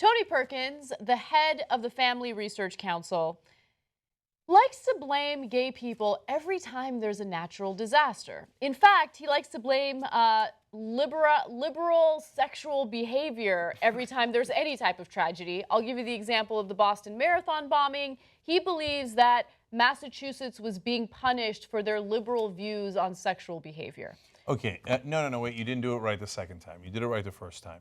Tony Perkins, the head of the Family Research Council, likes to blame gay people every time there's a natural disaster. In fact, he likes to blame liberal sexual behavior every time there's any type of tragedy. I'll give you the example of the Boston Marathon bombing. He believes that Massachusetts was being punished for their liberal views on sexual behavior. Okay, no, wait, you didn't do it right the second time. You did it right the first time.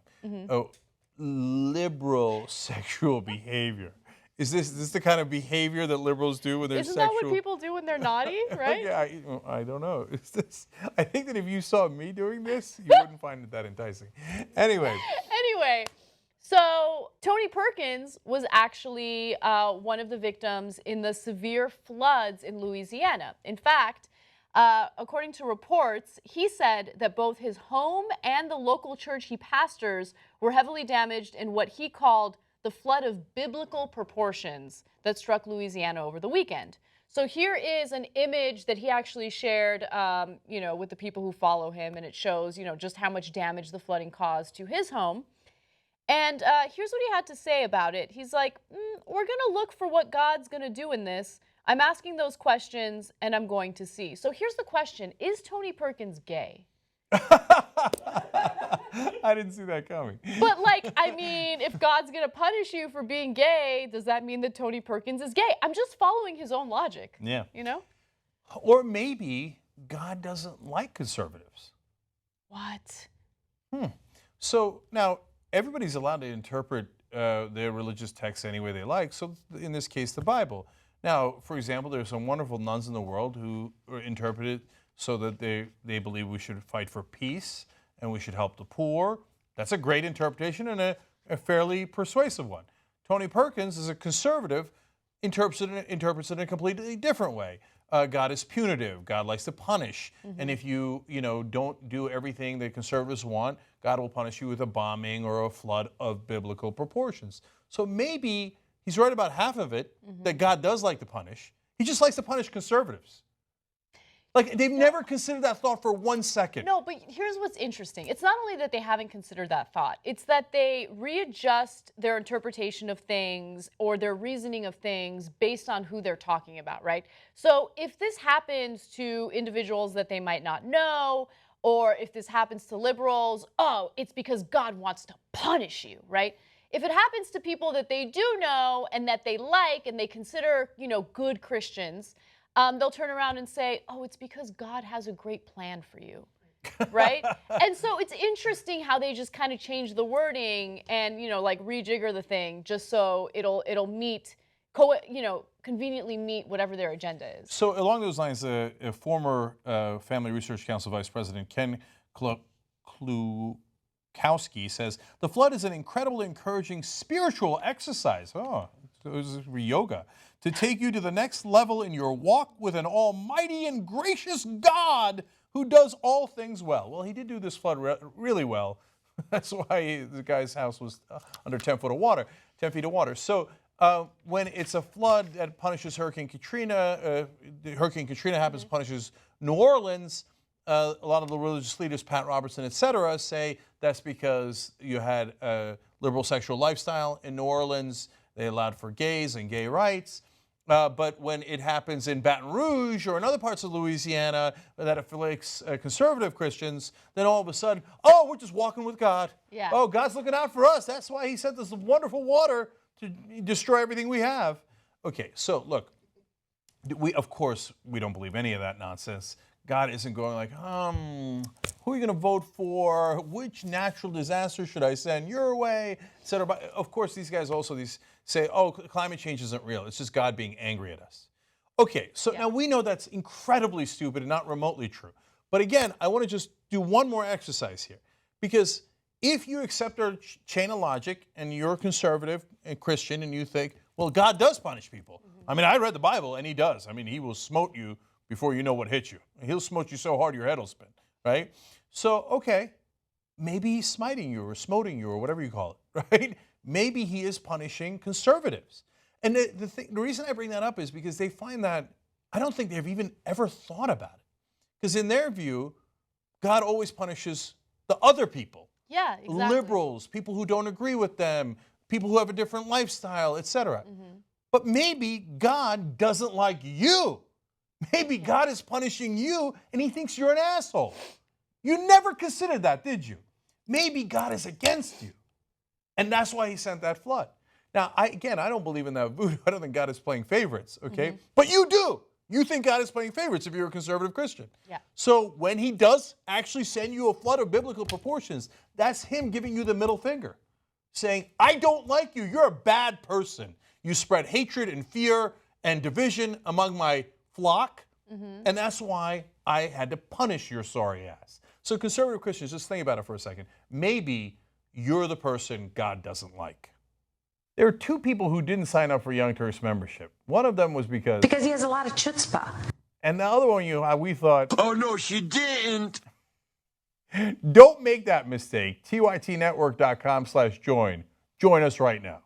Oh, liberal sexual behavior. Is this the kind of behavior that liberals do when they're Isn't sexual? that what people do when they're naughty, right? Okay, I don't know. I think that if you saw me doing this, you wouldn't find it that enticing. Anyway. So Tony Perkins was actually one of the victims in the severe floods in Louisiana. In fact, according to reports, he said that both his home and the local church he pastors were heavily damaged in what he called the flood of biblical proportions that struck Louisiana over the weekend. So here is an image that he actually shared, with the people who follow him, and it shows, just how much damage the flooding caused to his home. And here's what he had to say about it. He's like, we're going to look for what God's going to do in this. I'm asking those questions, and I'm going to see. So here's the question. Is Tony Perkins gay? I didn't see that coming. But if God's going to punish you for being gay, does that mean that Tony Perkins is gay? I'm just following his own logic. Yeah. Or maybe God doesn't like conservatives. What? So now everybody's allowed to interpret their religious texts any way they like. So in this case, the Bible. Now, for example, there's some wonderful nuns in the world who interpret it so that they believe we should fight for peace and we should help the poor. That's a great interpretation and a fairly persuasive one. Tony Perkins, as a conservative, interprets it in a completely different way. God is punitive. God likes to punish. And if you don't do everything that conservatives want, God will punish you with a bombing or a flood of biblical proportions. So maybe he's right about half of it, that God does like to punish. He just likes to punish conservatives. Like, they've never considered that thought for 1 second. No, but here's what's interesting. It's not only that they haven't considered that thought, it's that they readjust their interpretation of things or their reasoning of things based on who they're talking about, right? So if this happens to individuals that they might not know, or if this happens to liberals, it's because God wants to punish you, right? If it happens to people that they do know and that they like and they consider, good Christians, they'll turn around and say, it's because God has a great plan for you, right? And so it's interesting how they just kind of change the wording and, rejigger the thing just so it'll meet, conveniently meet whatever their agenda is. So along those lines, a former Family Research Council Vice President Ken Klukowski says, the flood is an incredibly encouraging spiritual exercise. It was yoga. To take you to the next level in your walk with an almighty and gracious God who does all things well. Well, he did do this flood really well. That's why the guy's house was under 10 feet of water. So when it's a flood that punishes Hurricane Katrina, Hurricane Katrina happens, punishes New Orleans, a lot of the religious leaders, Pat Robertson, et cetera, say that's because you had a liberal sexual lifestyle in New Orleans. They allowed for gays and gay rights. But when it happens in Baton Rouge or in other parts of Louisiana that afflicts conservative Christians, then all of a sudden, we're just walking with God. Yeah. God's looking out for us. That's why he sent us wonderful water to destroy everything we have. Okay, so look, of course, we don't believe any of that nonsense. God isn't going like, who are you going to vote for? Which natural disaster should I send your way? Et cetera. But of course, these guys also say, climate change isn't real. It's just God being angry at us. Okay, so now we know that's incredibly stupid and not remotely true. But again, I want to just do one more exercise here. Because if you accept our chain of logic and you're a conservative and Christian and you think, well, God does punish people. I mean, I read the Bible and he does. I mean, he will smote you before you know what hit you. He'll smote you so hard your head will spin, right? So, okay, maybe he's smiting you or smoting you or whatever you call it, right? Maybe he is punishing conservatives. And the reason I bring that up is because they find that, I don't think they've even ever thought about it. Because in their view, God always punishes the other people. Yeah, exactly. Liberals, people who don't agree with them, people who have a different lifestyle, etc. But maybe God doesn't like you. Maybe God is punishing you and he thinks you're an asshole. You never considered that, did you? Maybe God is against you. And that's why he sent that flood. Now, I don't believe in that voodoo. I don't think God is playing favorites, okay? But you do. You think God is playing favorites if you're a conservative Christian. Yeah. So when he does actually send you a flood of biblical proportions, that's him giving you the middle finger, saying, I don't like you. You're a bad person. You spread hatred and fear and division among my flock, and that's why I had to punish your sorry ass. So conservative Christians, just think about it for a second. Maybe you're the person God doesn't like. There are two people who didn't sign up for Young Turks membership. One of them was because he has a lot of chutzpah. And the other one, we thought, oh no, she didn't. Don't make that mistake. TYTnetwork.com/join. Join us right now.